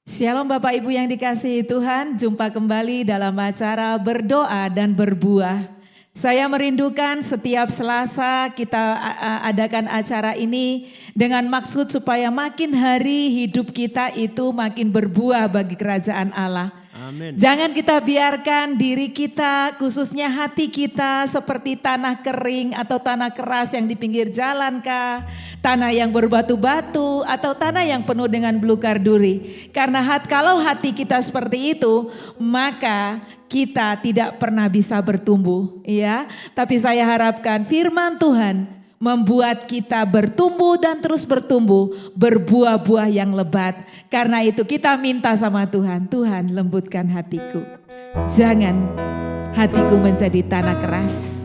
Shalom Bapak Ibu yang dikasihi Tuhan, jumpa kembali dalam acara berdoa dan berbuah. Saya merindukan setiap Selasa kita adakan acara ini dengan maksud supaya makin hari hidup kita itu makin berbuah bagi kerajaan Allah. Amin. Jangan kita biarkan diri kita, khususnya hati kita seperti tanah kering atau tanah keras yang di pinggir jalan kah, tanah yang berbatu-batu atau tanah yang penuh dengan belukar duri. Karena kalau hati kita seperti itu, maka kita tidak pernah bisa bertumbuh, ya. Tapi saya harapkan firman Tuhan membuat kita bertumbuh dan terus bertumbuh, berbuah-buah yang lebat. Karena itu kita minta sama Tuhan, Tuhan lembutkan hatiku. Jangan hatiku menjadi tanah keras.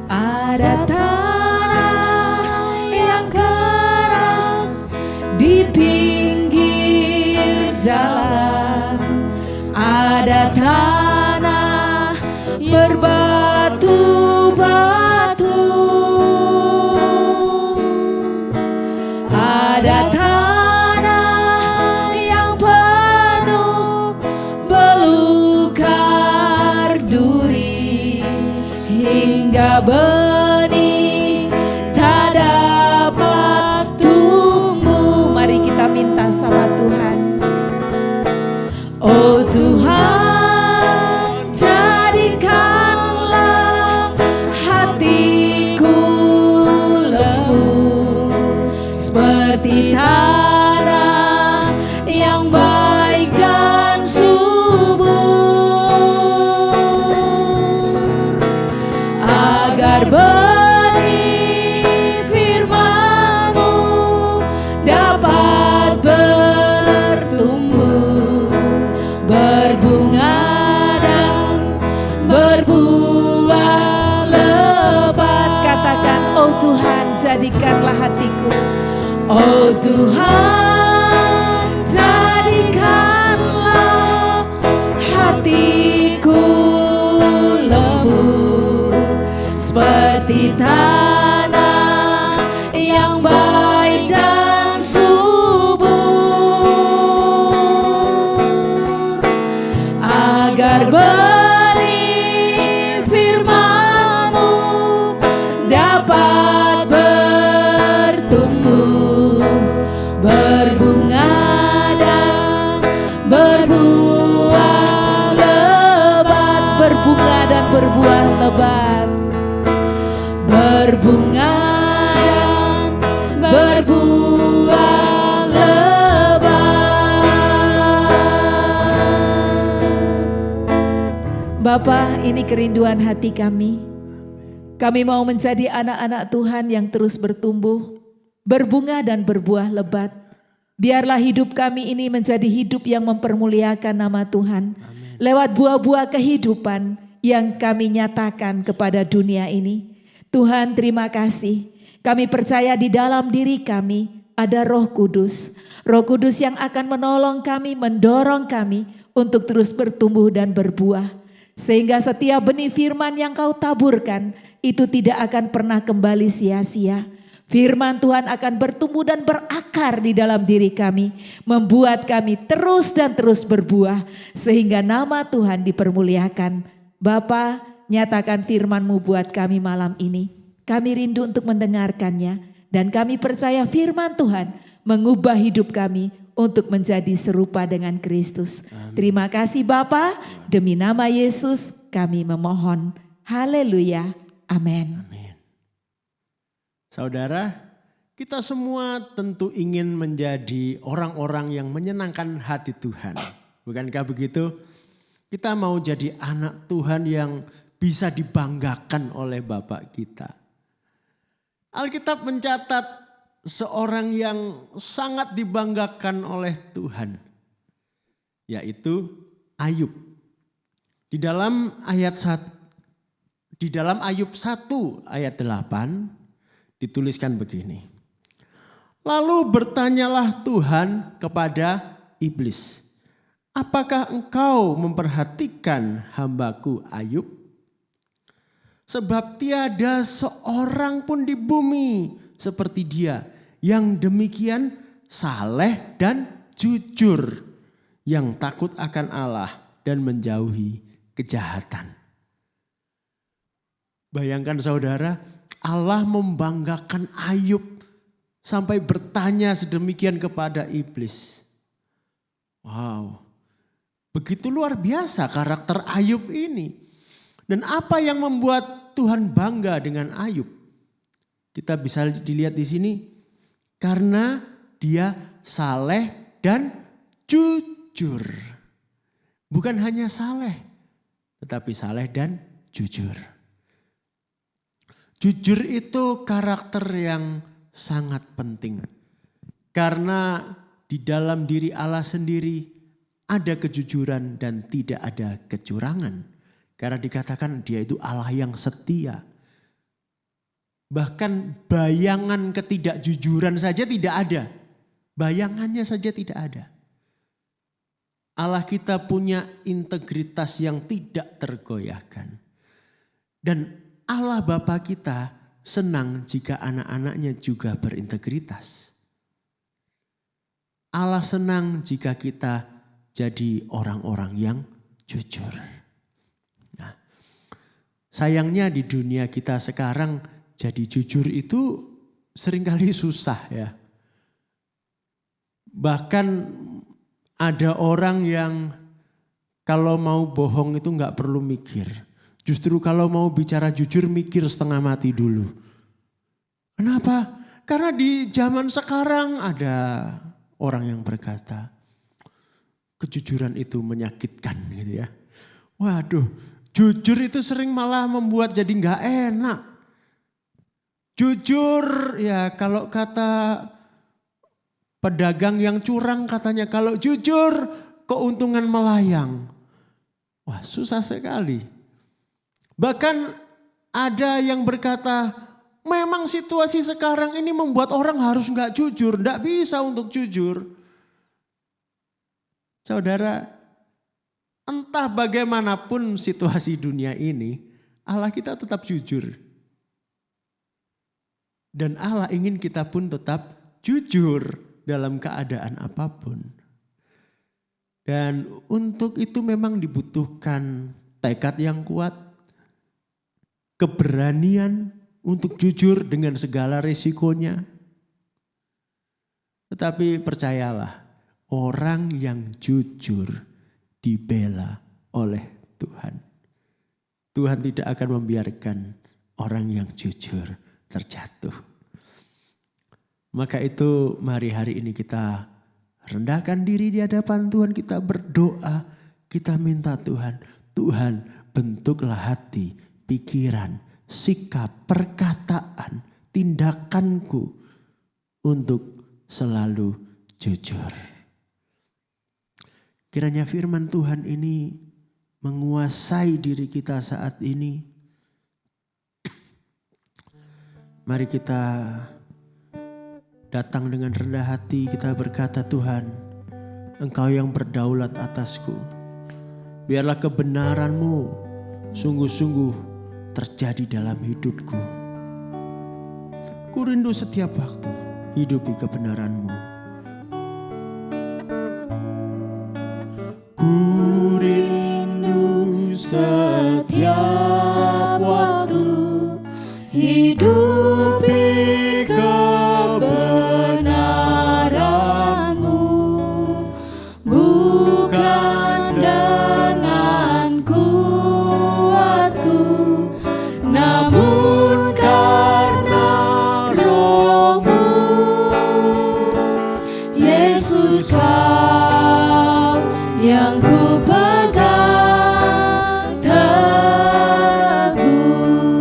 Ada tanah yang keras di pinggir jalan. Ada tanah berbatu-batu. Ada tanah yang penuh belukar duri, hingga benih tak dapat tumbuh. Mari kita minta sama Tuhan. Oh Tuhan, jadikanlah hatiku lembut seperti tanah yang baik dan subur, agar benih firman-Mu dapat bertumbuh, berbunga dan berbuah lebat. Katakan, oh Tuhan, jadikanlah hatiku. Oh Tuhan, jadikanlah hatiku lembut seperti tanah yang baik dan subur, agar benih firman-Mu dapat bertumbuh, berbunga dan berbuah lebat. Berbunga dan berbuah lebat, berbunga dan berbuah lebat. Bapa, ini kerinduan hati kami. Kami mau menjadi anak-anak Tuhan yang terus bertumbuh, berbunga dan berbuah lebat. Biarlah hidup kami ini menjadi hidup yang mempermuliakan nama Tuhan. Amin. Lewat buah-buah kehidupan yang kami nyatakan kepada dunia ini. Tuhan, terima kasih. Kami percaya di dalam diri kami ada Roh Kudus. Roh Kudus yang akan menolong kami, mendorong kami untuk terus bertumbuh dan berbuah. Sehingga setiap benih firman yang Kau taburkan itu tidak akan pernah kembali sia-sia. Firman Tuhan akan bertumbuh dan berakar di dalam diri kami, membuat kami terus dan terus berbuah, sehingga nama Tuhan dipermuliakan. Bapa, nyatakan firman-Mu buat kami malam ini. Kami rindu untuk mendengarkannya, dan kami percaya firman Tuhan mengubah hidup kami untuk menjadi serupa dengan Kristus. Amin. Terima kasih Bapa, demi nama Yesus kami memohon. Haleluya, amin. Amin. Saudara, kita semua tentu ingin menjadi orang-orang yang menyenangkan hati Tuhan. Bukankah begitu? Kita mau jadi anak Tuhan yang bisa dibanggakan oleh Bapak kita. Alkitab mencatat seorang yang sangat dibanggakan oleh Tuhan, yaitu Ayub. Di dalam Ayub 1 ayat 8 dituliskan begini. Lalu bertanyalah Tuhan kepada iblis, apakah engkau memperhatikan hambaku Ayub? Sebab tiada seorang pun di bumi seperti dia yang demikian saleh dan jujur, yang takut akan Allah dan menjauhi kejahatan. Bayangkan saudara, Allah membanggakan Ayub sampai bertanya sedemikian kepada iblis. Wow, begitu luar biasa karakter Ayub ini. Dan apa yang membuat Tuhan bangga dengan Ayub? Kita bisa dilihat di sini, karena dia saleh dan jujur. Bukan hanya saleh, tetapi saleh dan jujur. Jujur itu karakter yang sangat penting. Karena di dalam diri Allah sendiri ada kejujuran dan tidak ada kecurangan. Karena dikatakan dia itu Allah yang setia. Bahkan bayangan ketidakjujuran saja tidak ada. Bayangannya saja tidak ada. Allah kita punya integritas yang tidak tergoyahkan. Dan Allah Bapa kita senang jika anak-anaknya juga berintegritas. Allah senang jika kita jadi orang-orang yang jujur. Nah, sayangnya di dunia kita sekarang jadi jujur itu seringkali susah ya. Bahkan ada orang yang kalau mau bohong itu nggak perlu mikir. Justru kalau mau bicara jujur mikir setengah mati dulu. Kenapa? Karena di zaman sekarang ada orang yang berkata, kejujuran itu menyakitkan gitu ya. Waduh, jujur itu sering malah membuat jadi nggak enak. Jujur ya kalau kata pedagang yang curang katanya, kalau jujur keuntungan melayang. Wah, susah sekali. Bahkan ada yang berkata, memang situasi sekarang ini membuat orang harus nggak jujur, nggak bisa untuk jujur. Saudara, entah bagaimanapun situasi dunia ini, Allah kita tetap jujur. Dan Allah ingin kita pun tetap jujur dalam keadaan apapun. Dan untuk itu memang dibutuhkan tekad yang kuat, keberanian untuk jujur dengan segala risikonya. Tetapi percayalah, orang yang jujur dibela oleh Tuhan. Tuhan tidak akan membiarkan orang yang jujur terjatuh. Maka itu mari hari ini kita rendahkan diri di hadapan Tuhan, kita berdoa, kita minta Tuhan, Tuhan bentuklah hati, pikiran, sikap, perkataan, tindakanku untuk selalu jujur. Kiranya firman Tuhan ini menguasai diri kita saat ini. Mari kita datang dengan rendah hati, kita berkata, Tuhan, Engkau yang berdaulat atasku. Biarlah kebenaran-Mu sungguh-sungguh terjadi dalam hidupku. Ku rindu setiap waktu hidupi kebenaran-Mu. Ku rindu setiap waktu hidupi kebenaran-Mu, bukan dengan kuatku, namun karena Roh-Mu. Yesus, Kau yang ku pegang teguh.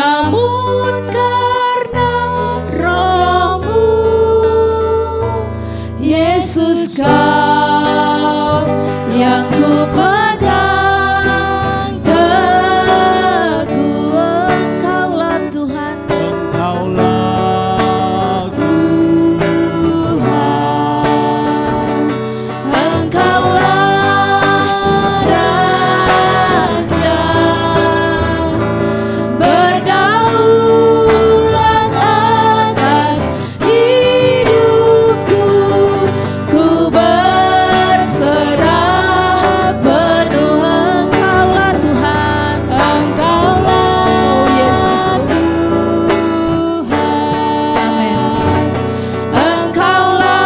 namun karena Roh-Mu, Yesus Kau yang ku pegang teguh. Engkaulah Tuhan, Engkaulah Tuhan, Engkaulah Raja, berdaulat atas hidupku. Ku berserah penuh. Engkaulah Tuhan, Engkaulah Yesus Tuhan. Amin. Engkaulah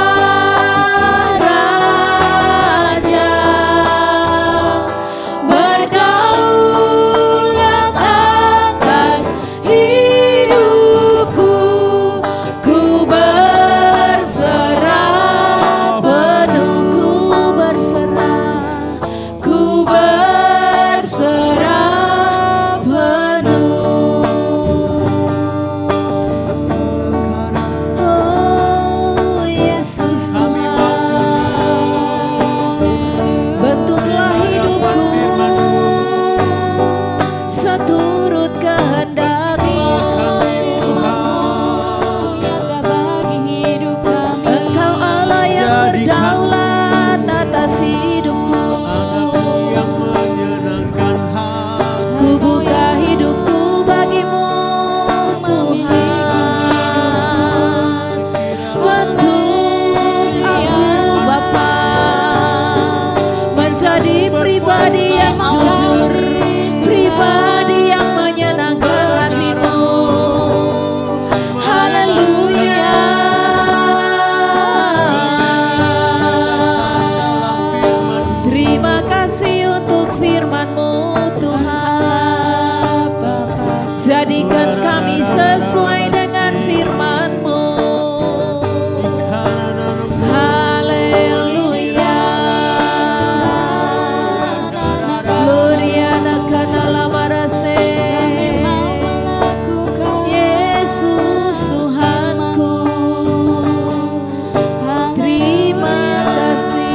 Raja, berdaulat atas hidupku. Ku berserah penuh, ku berserah penuh. Oh Yesus Tuhan, bentuklah hidupku seturut kehendak-Mu. Nyata bagi hidup kami. Engkau Allah yang berdaulat atas hidupku. yang menyenangkan hati. Ku buka hidupku bagi-Mu Tuhan. Bentuk aku Bapa menjadi pribadi yang jujur, pribadi yang menyenangkan hati-Mu. Haleluya. Terima kasih untuk firman-Mu Tuhan. Jadikan kami sesuai dengan firman-Mu. Haleluya. Gloria nakana lamarase. Yesus Tuhanku, terima kasih.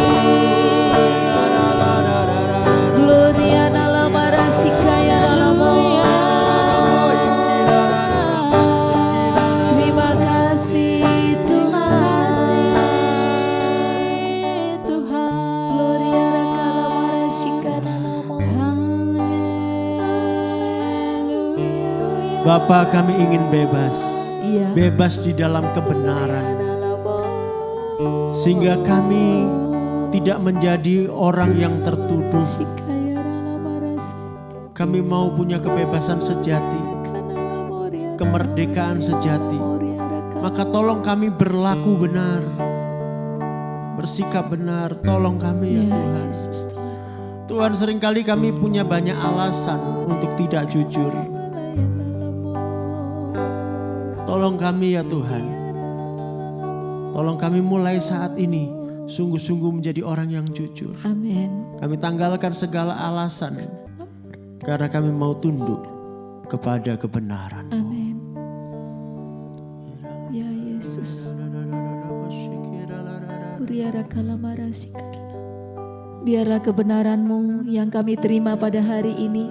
Gloria nalamarasika ya nalamoya. Terima kasih Tuhan. Gloria rakalamarasika nalamoya. Bapa, kami ingin bebas. Iya. Bebas di dalam kebenaran. Sehingga kami tidak menjadi orang yang tertuduh. Kami mau punya kebebasan sejati, kemerdekaan sejati. Maka tolong kami berlaku benar, bersikap benar. Tolong kami ya Tuhan. Tuhan, seringkali kami punya banyak alasan untuk tidak jujur. Tolong kami ya Tuhan. Tolong kami mulai saat ini sungguh-sungguh menjadi orang yang jujur. Amin. Kami tanggalkan segala alasan karena kami mau tunduk kepada kebenaran-Mu. Amin. Ya Yesus. Biarlah kebenaran-Mu yang kami terima pada hari ini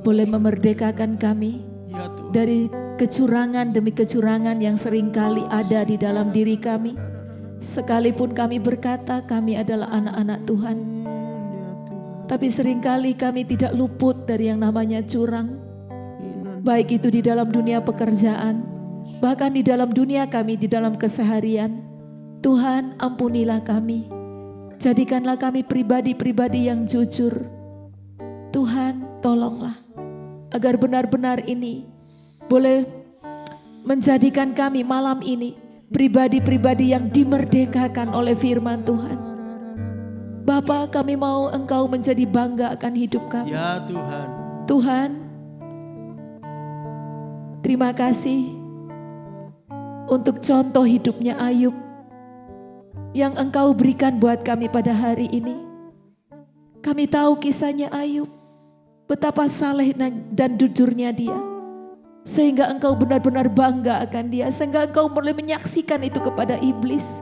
boleh memerdekakan kami Ya Tuhan. dari kecurangan demi kecurangan yang seringkali ada di dalam diri kami. Sekalipun kami berkata kami adalah anak-anak Tuhan, tapi seringkali kami tidak luput dari yang namanya curang. Baik itu di dalam dunia pekerjaan, bahkan di dalam dunia kami, di dalam keseharian. Tuhan, ampunilah kami. Jadikanlah kami pribadi-pribadi yang jujur. Tuhan, tolonglah agar benar-benar ini boleh menjadikan kami malam ini pribadi-pribadi yang dimerdekakan oleh firman Tuhan. Bapa, kami mau Engkau menjadi bangga akan hidup kami. Ya Tuhan. Tuhan, terima kasih untuk contoh hidupnya Ayub yang Engkau berikan buat kami pada hari ini. Kami tahu kisahnya Ayub, betapa saleh dan jujurnya dia. Sehingga engkau benar-benar bangga akan dia. Sehingga engkau boleh menyaksikan itu kepada iblis.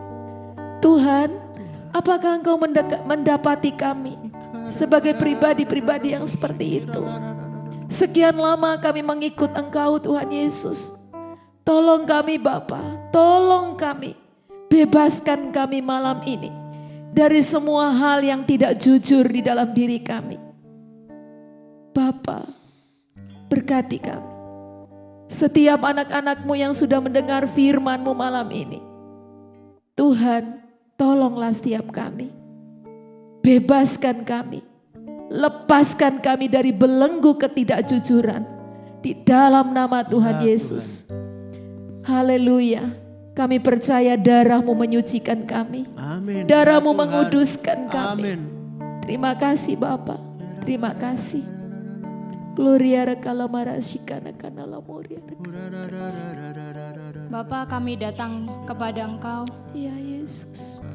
Tuhan, apakah engkau mendapati kami sebagai pribadi-pribadi yang seperti itu? Sekian lama kami mengikut engkau Tuhan Yesus. Tolong kami Bapa, tolong kami. Bebaskan kami malam ini dari semua hal yang tidak jujur di dalam diri kami. Bapa, berkati kami. Setiap anak-anak-Mu yang sudah mendengar firman-Mu malam ini. Tuhan, tolonglah setiap kami. Bebaskan kami. Lepaskan kami dari belenggu ketidakjujuran. Di dalam nama Tuhan Yesus. Haleluya. Kami percaya darah-Mu menyucikan kami. Amin. Darah-Mu Ya Tuhan. menguduskan kami. Amin. Terima kasih Bapa. Terima kasih. Gloria rekala marashikana kana lamoria. Bapa, kami datang kepada Engkau. Ya Yesus.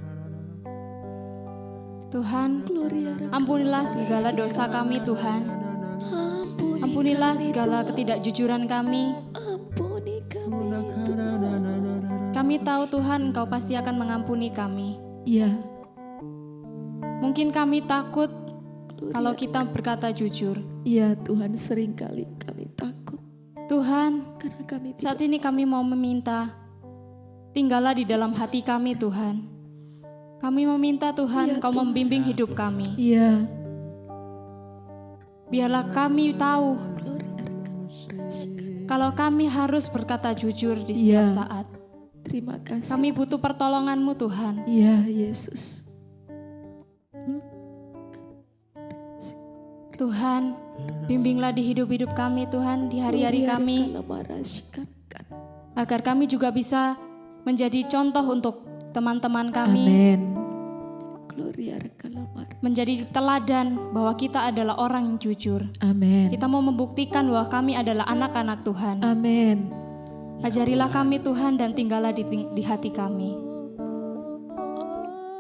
Tuhan, Gloria rekala. ampunilah segala dosa kami Tuhan. Ampunilah segala ketidakjujuran kami. Ampuni kami. Kami tahu Tuhan Engkau pasti akan mengampuni kami. Ya. Mungkin kami takut kalau kita berkata jujur. Ya Tuhan, seringkali kami takut. Tuhan, Karena kami tidak. saat ini kami mau meminta, tinggallah di dalam hati kami Tuhan. Kami meminta Tuhan Engkau membimbing hidup kami. Ya. Biarlah kami tahu Gloria rekala. kalau kami harus berkata jujur di setiap Ya. saat. Terima kasih. Kami butuh pertolongan-Mu Tuhan. Ya Yesus. Tuhan, bimbinglah di hidup-hidup kami Tuhan, di hari-hari Gloria kami, rekala marashikana. agar kami juga bisa menjadi contoh untuk teman-teman kami, Amin. Gloria rekala marashikana. menjadi teladan bahwa kita adalah orang yang jujur. Amin. Kita mau membuktikan bahwa kami adalah anak-anak Tuhan. Amin. Ajarilah kami Tuhan dan tinggallah di hati kami.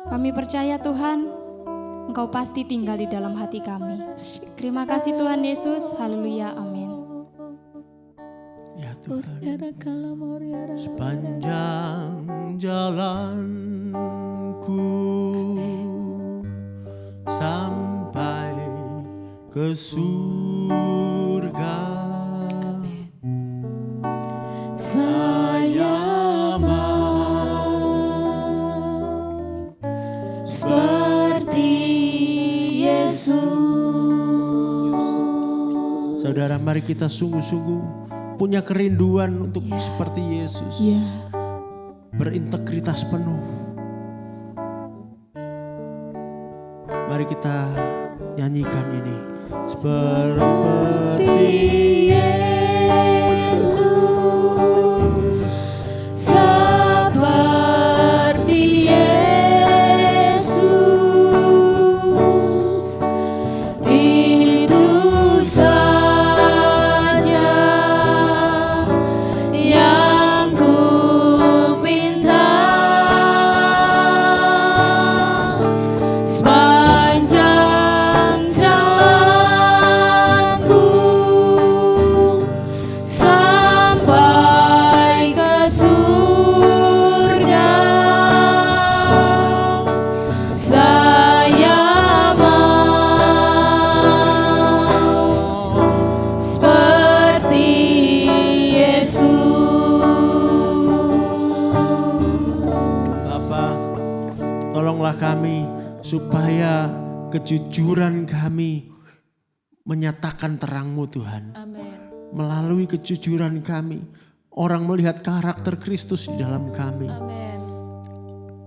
Kami percaya Tuhan, Engkau pasti tinggal di dalam hati kami. Terima kasih Tuhan Yesus, haleluya, amin. Ya Tuhan. Gloria rekala moria rekala. Sepanjang jalanku sampai ke surga, Saya mau seperti Yesus. saudara, mari kita sungguh-sungguh punya kerinduan untuk seperti Yesus. Ya. Berintegritas penuh. Mari kita nyanyikan ini. Seperti Yesus, seperti Yesus, itu saja yang ku minta. Sepanjang jalanku sampai ke surga, saya mau seperti Yesus. Bapa, tolonglah kami supaya kejujuran kami menyatakan terang-Mu Tuhan. Amin. Melalui kejujuran kami, orang melihat karakter Kristus di dalam kami. Amin.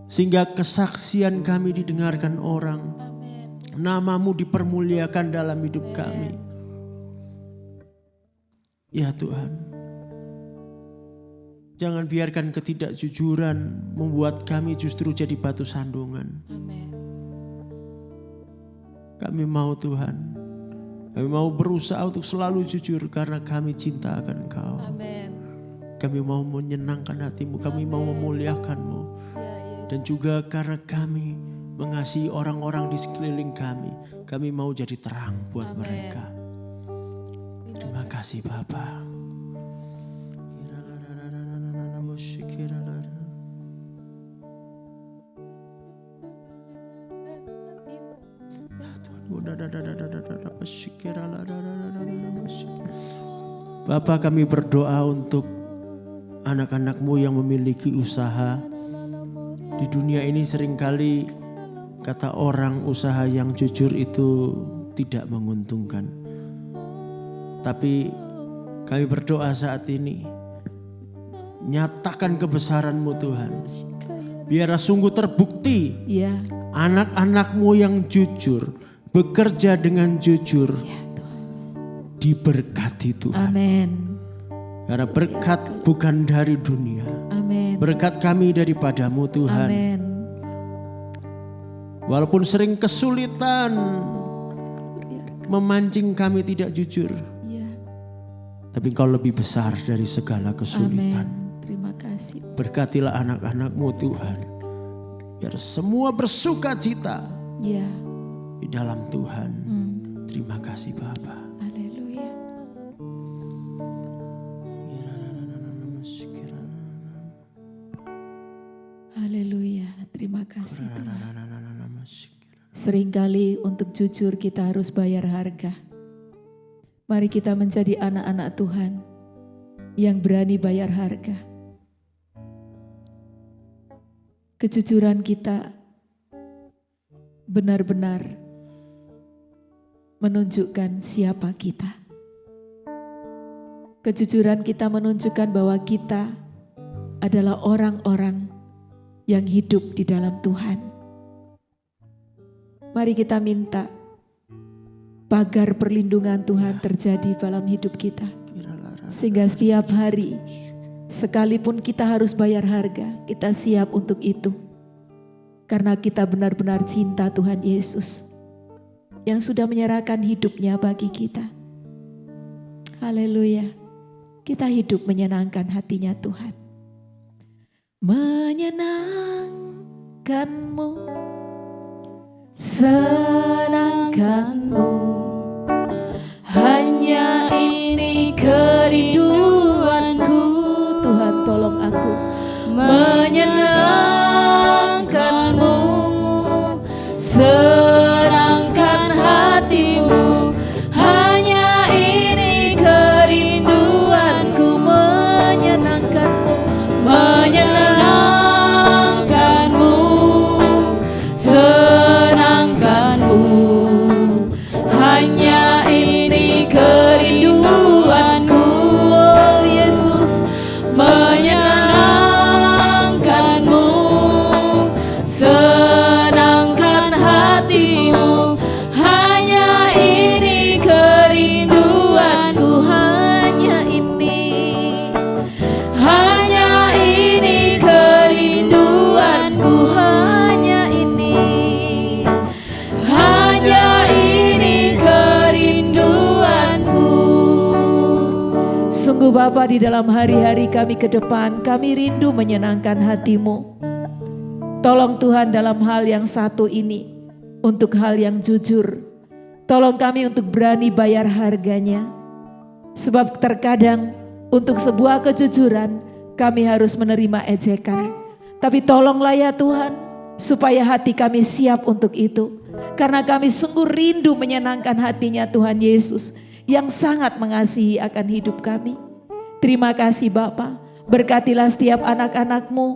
Sehingga kesaksian kami didengarkan orang. Amin. Nama-Mu dipermuliakan dalam hidup kami. Ya Tuhan, jangan biarkan ketidakjujuran membuat kami justru jadi batu sandungan. Amin. Kami mau Tuhan, kami mau berusaha untuk selalu jujur karena kami cinta akan Engkau. Amin. Kami mau menyenangkan hati-Mu, kami mau memuliakan-Mu. Ya Yesus. Dan juga karena kami mengasihi orang-orang di sekeliling kami mau jadi terang buat mereka. Terima kasih Bapa. Bapa, kami berdoa untuk anak-anak-Mu yang memiliki usaha. Di dunia ini seringkali kata orang usaha yang jujur itu tidak menguntungkan. Tapi kami berdoa saat ini, nyatakan kebesaran-Mu Tuhan. Biar sungguh terbukti Ya, anak-anak-Mu yang jujur, bekerja dengan jujur, diberkati Tuhan. amin. Karena berkat bukan dari dunia. Amin. Berkat kami daripada-Mu Tuhan. Amin. Walaupun sering kesulitan memancing kami tidak jujur. Ya, Tapi Engkau lebih besar dari segala kesulitan. amin. Terima kasih. Berkatilah anak-anak-Mu Tuhan. Biar semua bersuka cita Ya, di dalam Tuhan. Terima kasih Bapa. haleluya. Haleluya. Terima kasih Tuhan. Seringkali untuk jujur kita harus bayar harga. Mari kita menjadi anak-anak Tuhan yang berani bayar harga. Kejujuran kita benar-benar menunjukkan siapa kita. Kejujuran kita menunjukkan bahwa kita adalah orang-orang yang hidup di dalam Tuhan. Mari kita minta pagar perlindungan Tuhan terjadi dalam hidup kita. Sehingga setiap hari, sekalipun kita harus bayar harga, kita siap untuk itu. Karena kita benar-benar cinta Tuhan Yesus yang sudah menyerahkan hidupnya bagi kita. Haleluya. Kita hidup menyenangkan hatinya Tuhan. Menyenangkanmu, senangkanmu, hanya ini kerinduanku. Tuhan tolong aku. Menyenangkanmu, senangkan hatimu, hanya ini kerinduanku. Menyenangkanmu, menyenangkanmu, senangkanmu, hanya ini kerinduanku. Oh Yesus, menyenangkanmu, senangkan hatimu, hanya ini kerinduanku. Hanya ini kerinduanku, hanya ini kerinduanku. Sungguh Bapa, di dalam hari-hari kami ke depan, kami rindu menyenangkan hati-Mu. Tolong Tuhan dalam hal yang satu ini, untuk hal yang jujur. Tolong kami untuk berani bayar harganya. Sebab terkadang untuk sebuah kejujuran kami harus menerima ejekan. Tapi tolonglah ya Tuhan, supaya hati kami siap untuk itu. Karena kami sungguh rindu menyenangkan hatinya Tuhan Yesus yang sangat mengasihi akan hidup kami. Terima kasih Bapa, berkatilah setiap anak-anak-Mu,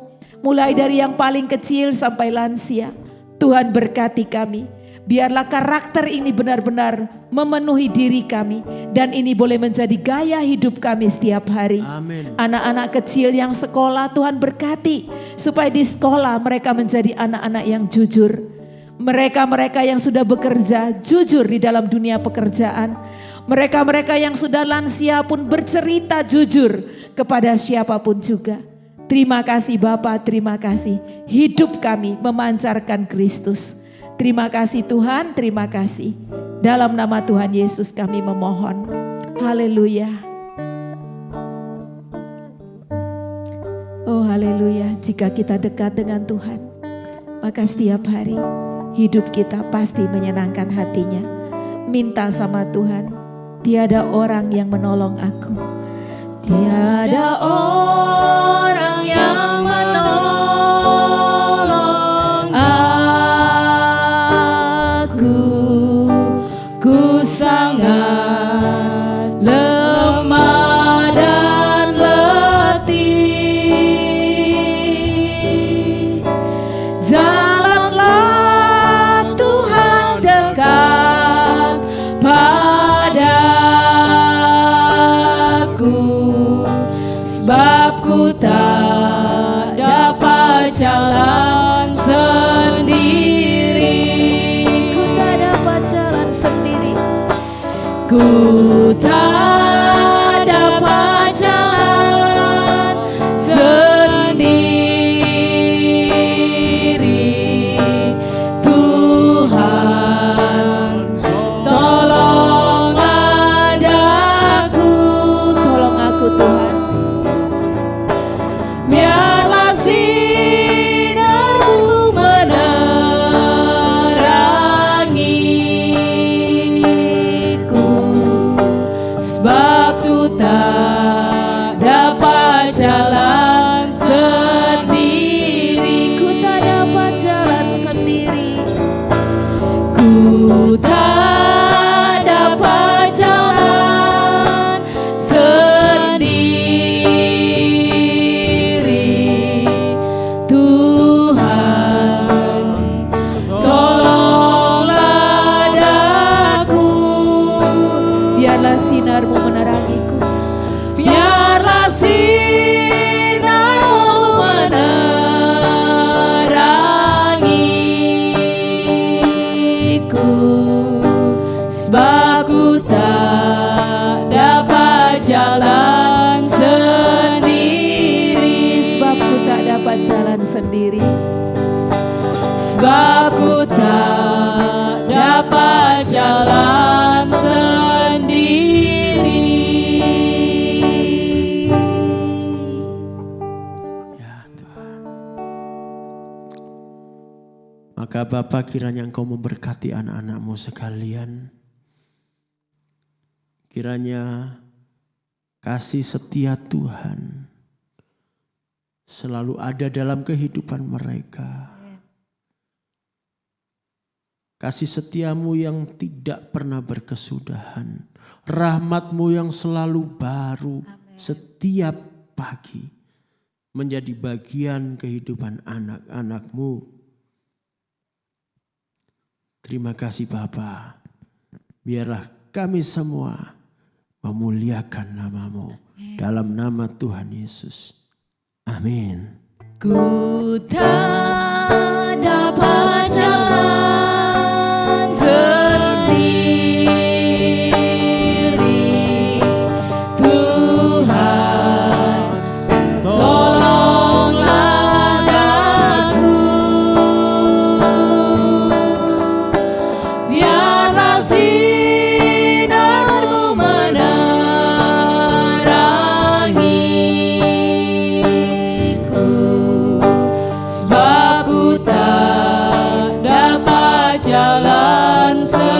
mulai dari yang paling kecil sampai lansia. Tuhan berkati kami. Biarlah karakter ini benar-benar memenuhi diri kami. Dan ini boleh menjadi gaya hidup kami setiap hari. Amin. Anak-anak kecil yang sekolah, Tuhan berkati. Supaya di sekolah mereka menjadi anak-anak yang jujur. Mereka-mereka yang sudah bekerja, jujur di dalam dunia pekerjaan. Mereka-mereka yang sudah lansia pun bercerita jujur kepada siapapun juga. Terima kasih Bapa, terima kasih. Hidup kami memancarkan Kristus. Terima kasih Tuhan, terima kasih. Dalam nama Tuhan Yesus kami memohon. Haleluya. Oh haleluya, jika kita dekat dengan Tuhan, maka setiap hari hidup kita pasti menyenangkan hatinya. Minta sama Tuhan, tiada orang yang menolong aku. Tiada orang yang menolong aku. sebab ku tak dapat jalan sendiri. Ku tak dapat jalan sendiri. Ku tak dapat jalan sendiri. Tuhan, tolong adaku. Tolong aku Tuhan. Biarlah sinar-Mu menerangiku, sebab ku tak dapat jalan sendiri. Ku tak dapat jalan sendiri. Ku tak dapat jalan sendiri. Tuhan, tolonglah daku. Biarlah sinar-Mu menerangiku. Biarlah sinar-Mu menerangiku, sebab ku tak dapat jalan sendiri. Sebab ku tak dapat jalan sendiri. Sebab ku tak dapat jalan sendiri. Ya Tuhan. Maka Bapa, kiranya Engkau memberkati anak-anak-Mu sekalian. Kiranya kasih setia Tuhan selalu ada dalam kehidupan mereka. Kasih setiamu yang tidak pernah berkesudahan. Rahmat-Mu yang selalu baru setiap pagi. Menjadi bagian kehidupan anak-anak-Mu. Terima kasih Bapa. Biarlah kami semua memuliakan nama-Mu. Dalam nama Tuhan Yesus. Amin. Ku tak dapat jalan sendiri. Tuhan, tolonglah aku. Biarlah sinar-Mu menerangiku, sebab ku tak dapat jalan sendiri.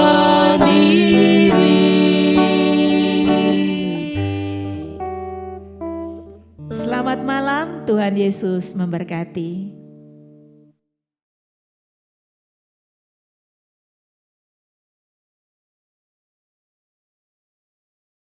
Selamat malam, Tuhan Yesus memberkati.